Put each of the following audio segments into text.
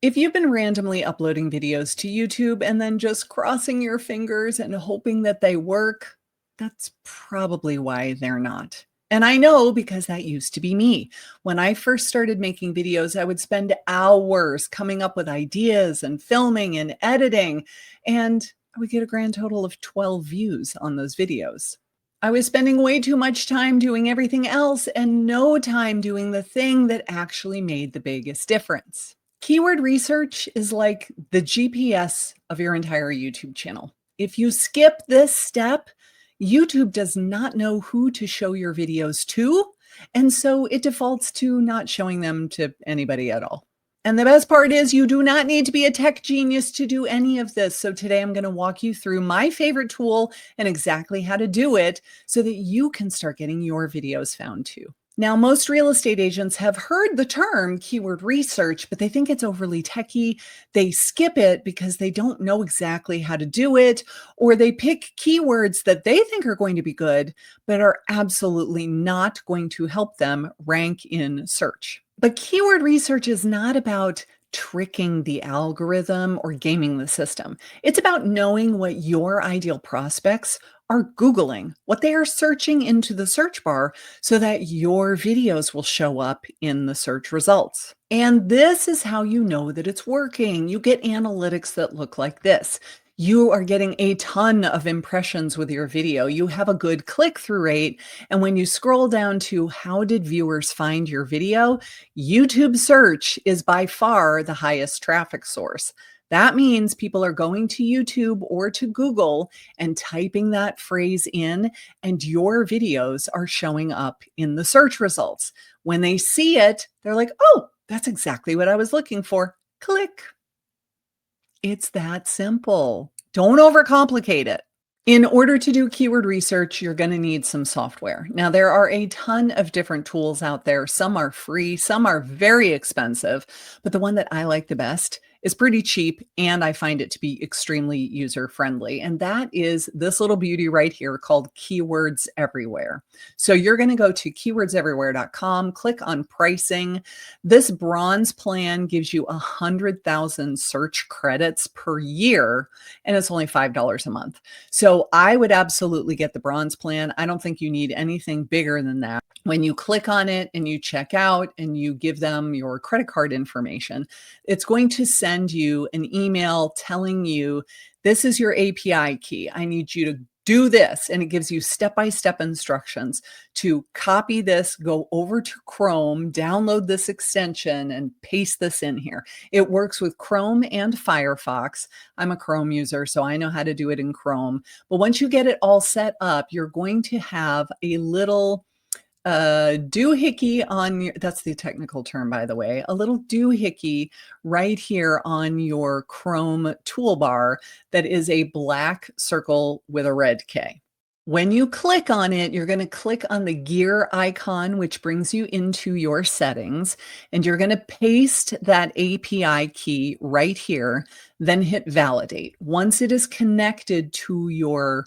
If you've been randomly uploading videos to YouTube and then just crossing your fingers and hoping that they work, that's probably why they're not. And I know because that used to be me. When I first started making videos, I would spend hours coming up with ideas and filming and editing, and I would get a grand total of 12 views on those videos. I was spending way too much time doing everything else and no time doing the thing that actually made the biggest difference. Keyword research is like the GPS of your entire YouTube channel. If you skip this step, YouTube does not know who to show your videos to, and so it defaults to not showing them to anybody at all. And the best part is you do not need to be a tech genius to do any of this. So today I'm going to walk you through my favorite tool and exactly how to do it so that you can start getting your videos found too. Now, most real estate agents have heard the term keyword research, but they think it's overly techy. They skip it because they don't know exactly how to do it, or they pick keywords that they think are going to be good, but are absolutely not going to help them rank in search. But keyword research is not about tricking the algorithm or gaming the system. It's about knowing what your ideal prospects are Googling, what they are searching into the search bar so that your videos will show up in the search results. And this is how you know that it's working. You get analytics that look like this. You are getting a ton of impressions with your video. You have a good click-through rate. And when you scroll down to how did viewers find your video, YouTube search is by far the highest traffic source. That means people are going to YouTube or to Google and typing that phrase in, and your videos are showing up in the search results. When they see it, they're like, oh, that's exactly what I was looking for. Click. It's that simple. Don't overcomplicate it. In order to do keyword research, you're going to need some software. Now, there are a ton of different tools out there. Some are free, some are very expensive, but the one that I like the best is pretty cheap, and I find it to be extremely user-friendly. And that is this little beauty right here called Keywords Everywhere. So you're going to go to keywordseverywhere.com, click on pricing. This bronze plan gives you 100,000 search credits per year, and it's only $5 a month. So I would absolutely get the bronze plan. I don't think you need anything bigger than that. When you click on it and you check out and you give them your credit card information, it's going to send you an email telling you, this is your API key. I need you to do this. And it gives you step-by-step instructions to copy this, go over to Chrome, download this extension, and paste this in here. It works with Chrome and Firefox. I'm a Chrome user, so I know how to do it in Chrome. But once you get it all set up, you're going to have a little doohickey on your, that's the technical term, by the way, a little doohickey right here on your Chrome toolbar that is a black circle with a red K. When you click on it, you're going to click on the gear icon, which brings you into your settings, and you're going to paste that API key right here, then hit validate. Once it is connected to your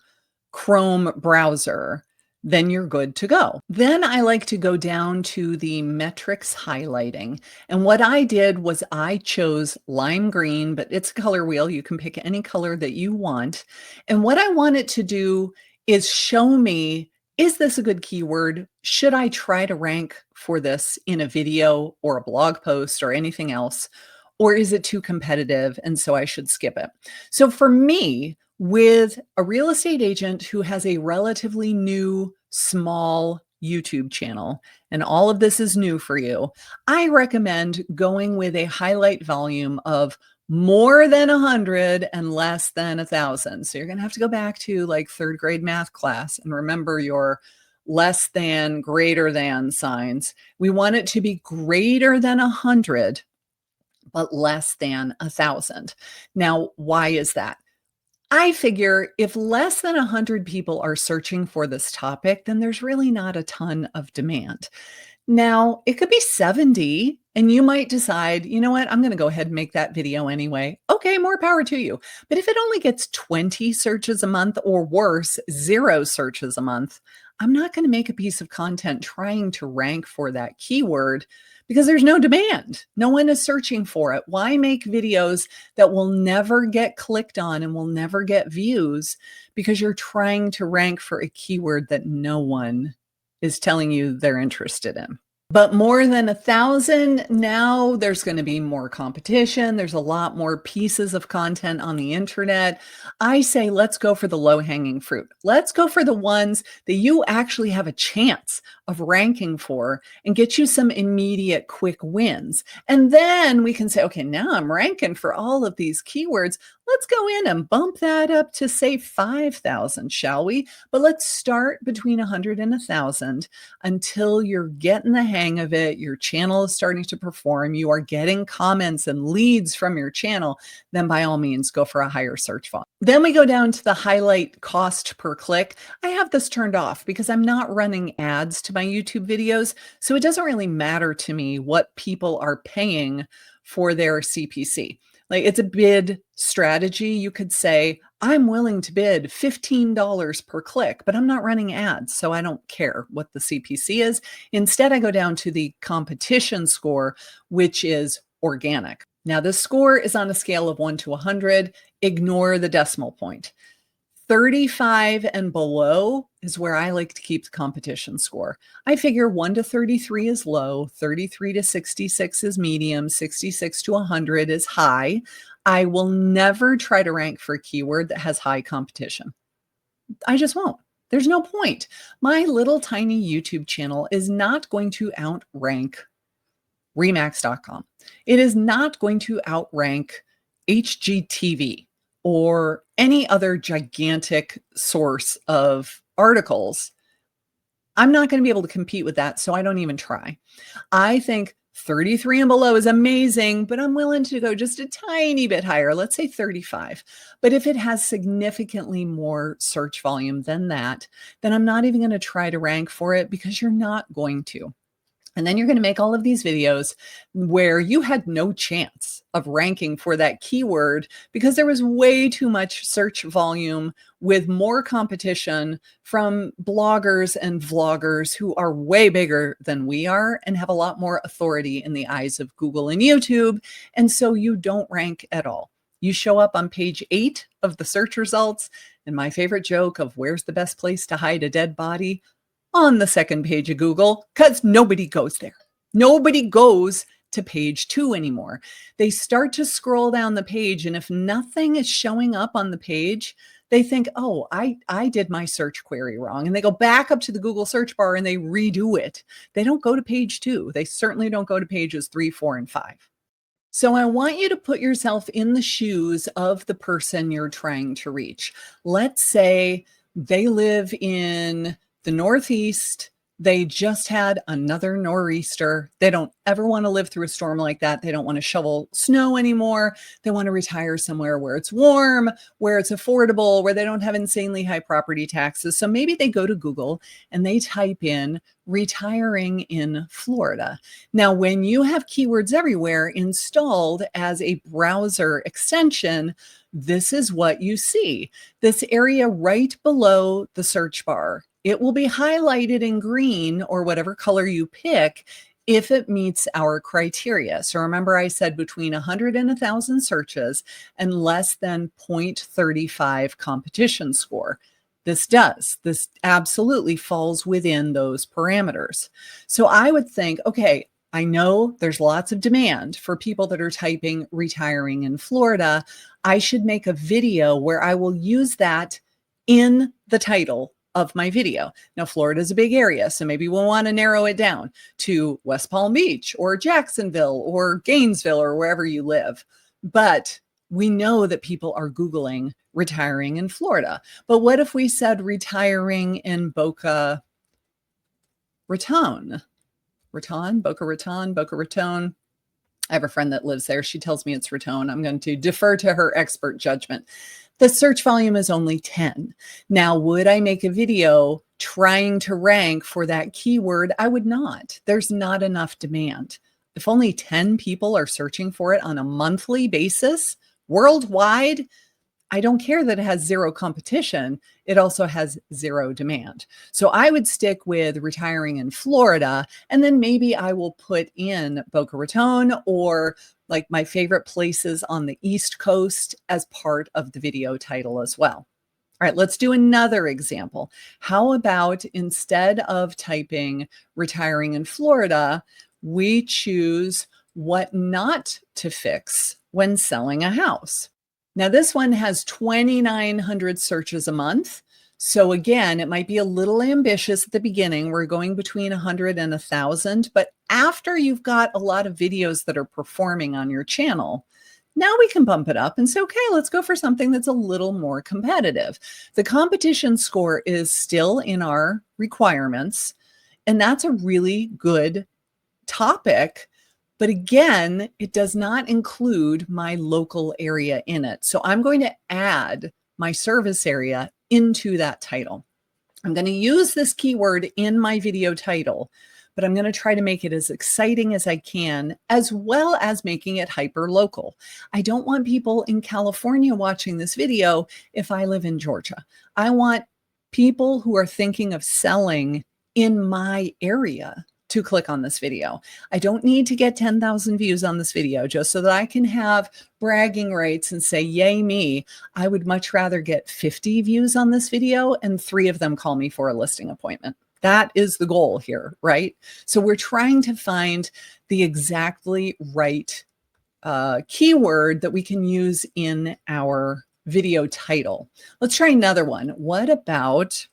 Chrome browser, then you're good to go. Then I like to go down to the metrics highlighting. And what I did was I chose lime green, but it's a color wheel. You can pick any color that you want. And what I want it to do is show me, is this a good keyword? Should I try to rank for this in a video or a blog post or anything else? Or is it too competitive and so I should skip it? So for me, with a real estate agent who has a relatively new, small YouTube channel, and all of this is new for you, I recommend going with a highlight volume of more than 100 and less than 1,000. So you're going to have to go back to like third grade math class and remember your less than, greater than signs. We want it to be greater than 100, but less than 1,000. Now, why is that? I figure if less than 100 people are searching for this topic, then there's really not a ton of demand. Now, it could be 70, and you might decide, you know what, I'm going to go ahead and make that video anyway. Okay, more power to you. But if it only gets 20 searches a month, or worse, 0 searches a month, I'm not going to make a piece of content trying to rank for that keyword Because there's no demand. No one is searching for it. Why make videos that will never get clicked on and will never get views because you're trying to rank for a keyword that no one is telling you they're interested in? But more than 1,000, now there's going to be more competition. There's a lot more pieces of content on the internet. I say, let's go for the low-hanging fruit. Let's go for the ones that you actually have a chance of ranking for and get you some immediate quick wins. And then we can say, okay, now I'm ranking for all of these keywords. Let's go in and bump that up to, say, 5,000, shall we? But let's start between 100 and 1,000 until you're getting the hang of it. Your channel is starting to perform. You are getting comments and leads from your channel. Then by all means, go for a higher search volume. Then we go down to the highlight cost per click. I have this turned off because I'm not running ads to my YouTube videos. So it doesn't really matter to me what people are paying for their CPC. Like, it's a bid strategy. You could say, I'm willing to bid $15 per click, but I'm not running ads, so I don't care what the CPC is. Instead, I go down to the competition score, which is organic. Now, this score is on a scale of 1 to 100. Ignore the decimal point. 35 and below is where I like to keep the competition score. I figure 1 to 33 is low, 33 to 66 is medium, 66 to 100 is high. I will never try to rank for a keyword that has high competition. I just won't. There's no point. My little tiny YouTube channel is not going to outrank Remax.com. It is not going to outrank HGTV or any other gigantic source of articles. I'm not going to be able to compete with that, so I don't even try. I think 33 and below is amazing, but I'm willing to go just a tiny bit higher. Let's say 35. But if it has significantly more search volume than that, then I'm not even going to try to rank for it, because you're not going to. And then you're going to make all of these videos where you had no chance of ranking for that keyword because there was way too much search volume with more competition from bloggers and vloggers who are way bigger than we are and have a lot more authority in the eyes of Google and YouTube. And so you don't rank at all. You show up on page 8 of the search results. And my favorite joke of where's the best place to hide a dead body? On the second page of Google, because nobody goes there. Nobody goes to page 2 anymore. They start to scroll down the page, and if nothing is showing up on the page, they think, oh, I did my search query wrong. And they go back up to the Google search bar and they redo it. They don't go to page 2. They certainly don't go to pages 3, 4, and 5. So I want you to put yourself in the shoes of the person you're trying to reach. Let's say they live in the Northeast. They just had another nor'easter. They don't ever want to live through a storm like that. They don't want to shovel snow anymore. They want to retire somewhere where it's warm, where it's affordable, where they don't have insanely high property taxes. So maybe they go to Google and they type in retiring in Florida. Now, when you have keywords everywhere installed as a browser extension, this is what you see. This area right below the search bar. It will be highlighted in green or whatever color you pick if it meets our criteria. So remember, I said between 100 and 1,000 searches and less than 0.35 competition score. This absolutely falls within those parameters. So I would think, okay, I know there's lots of demand for people that are typing retiring in Florida. I should make a video where I will use that in the title of my video. Now, Florida is a big area, so maybe we'll want to narrow it down to West Palm Beach or Jacksonville or Gainesville or wherever you live. But we know that people are Googling retiring in Florida. But what if we said retiring in Boca Raton? Boca Raton. I have a friend that lives there. She tells me it's Raton. I'm going to defer to her expert judgment. The search volume is only 10. Now, would I make a video trying to rank for that keyword? I would not. There's not enough demand. If only 10 people are searching for it on a monthly basis worldwide, I don't care that it has zero competition. It also has zero demand. So I would stick with retiring in Florida, and then maybe I will put in Boca Raton or like my favorite places on the East Coast as part of the video title as well. All right, let's do another example. How about instead of typing retiring in Florida, we choose what not to fix when selling a house. Now, this one has 2,900 searches a month. So again, it might be a little ambitious at the beginning. We're going between 100 and 1,000, but after you've got a lot of videos that are performing on your channel, now we can bump it up and say, okay, let's go for something that's a little more competitive. The competition score is still in our requirements, and that's a really good topic. But again, it does not include my local area in it. So I'm going to add my service area into that title. I'm going to use this keyword in my video title, but I'm going to try to make it as exciting as I can, as well as making it hyper local. I don't want people in California watching this video if I live in Georgia. I want people who are thinking of selling in my area to click on this video. I don't need to get 10,000 views on this video just so that I can have bragging rights and say, yay me. I would much rather get 50 views on this video and 3 of them call me for a listing appointment. That is the goal here, right? So we're trying to find the exactly right keyword that we can use in our video title. Let's try another one. What about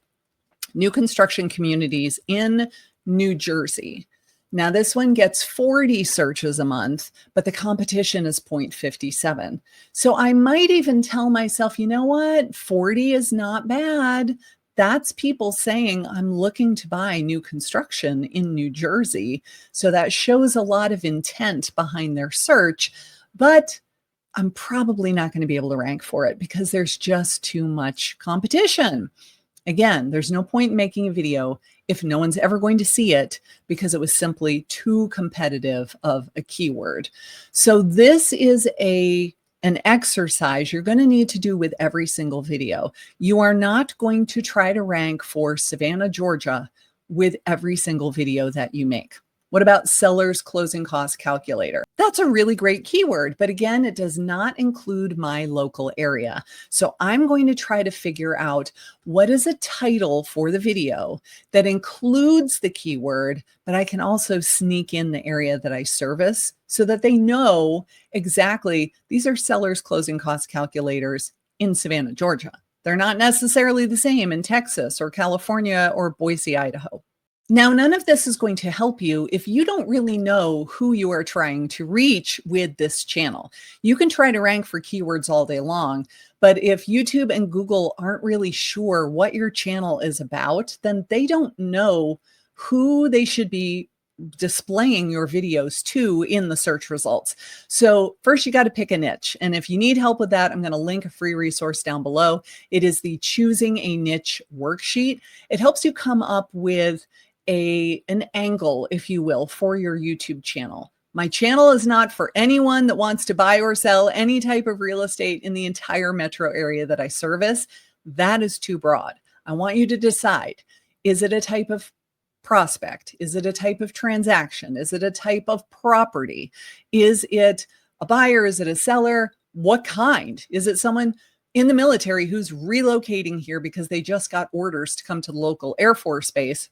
new construction communities in New Jersey? Now this one gets 40 searches a month, but the competition is 0.57. So I might even tell myself, you know what? 40 is not bad. That's people saying, I'm looking to buy new construction in New Jersey. So that shows a lot of intent behind their search, but I'm probably not going to be able to rank for it because there's just too much competition. Again, there's no point in making a video if no one's ever going to see it because it was simply too competitive of a keyword. So this is an exercise you're going to need to do with every single video. You are not going to try to rank for Savannah, Georgia with every single video that you make. What about seller's closing cost calculator? That's a really great keyword, but again, it does not include my local area. So I'm going to try to figure out what is a title for the video that includes the keyword, but I can also sneak in the area that I service so that they know exactly these are seller's closing cost calculators in Savannah, Georgia. They're not necessarily the same in Texas or California or Boise, Idaho. Now, none of this is going to help you if you don't really know who you are trying to reach with this channel. You can try to rank for keywords all day long, but if YouTube and Google aren't really sure what your channel is about, then they don't know who they should be displaying your videos to in the search results. So first you got to pick a niche. And if you need help with that, I'm going to link a free resource down below. It is the Choosing a Niche Worksheet. It helps you come up with an angle, if you will, for your YouTube channel. My channel is not for anyone that wants to buy or sell any type of real estate in the entire metro area that I service. That is too broad. I want you to decide, is it a type of prospect? Is it a type of transaction? Is it a type of property? Is it a buyer? Is it a seller? What kind? Is it someone in the military who's relocating here because they just got orders to come to the local Air Force base?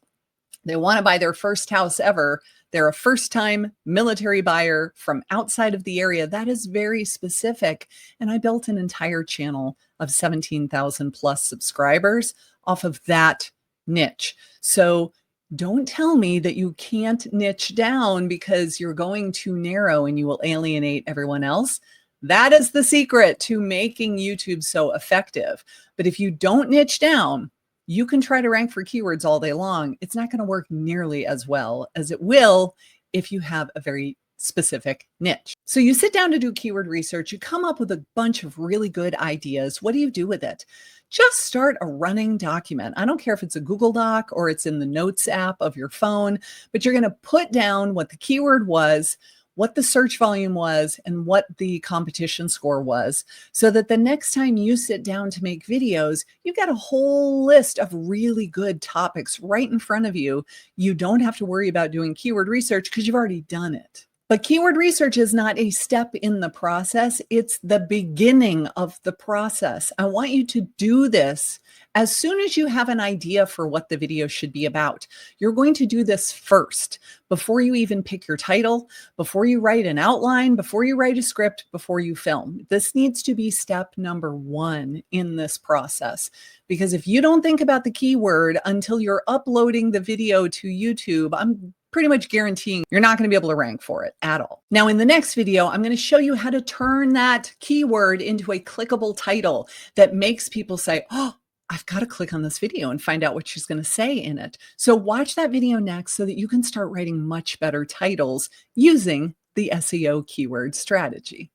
They want to buy their first house ever. They're a first-time military buyer from outside of the area. That is very specific. And I built an entire channel of 17,000 plus subscribers off of that niche. So don't tell me that you can't niche down because you're going too narrow and you will alienate everyone else. That is the secret to making YouTube so effective. But if you don't niche down, you can try to rank for keywords all day long. It's not going to work nearly as well as it will if you have a very specific niche. So you sit down to do keyword research, you come up with a bunch of really good ideas. What do you do with it? Just start a running document. I don't care if it's a Google Doc or it's in the Notes app of your phone, but you're going to put down what the keyword was, what the search volume was, and what the competition score was, so that the next time you sit down to make videos, you've got a whole list of really good topics right in front of you. You don't have to worry about doing keyword research because you've already done it. But keyword research is not a step in the process. It's the beginning of the process. I want you to do this as soon as you have an idea for what the video should be about. You're going to do this first, before you even pick your title, before you write an outline, before you write a script, before you film. This needs to be step number one in this process. Because if you don't think about the keyword until you're uploading the video to YouTube, I'm pretty much guaranteeing you're not going to be able to rank for it at all. Now, in the next video, I'm going to show you how to turn that keyword into a clickable title that makes people say, oh, I've got to click on this video and find out what she's going to say in it. So watch that video next so that you can start writing much better titles using the SEO keyword strategy.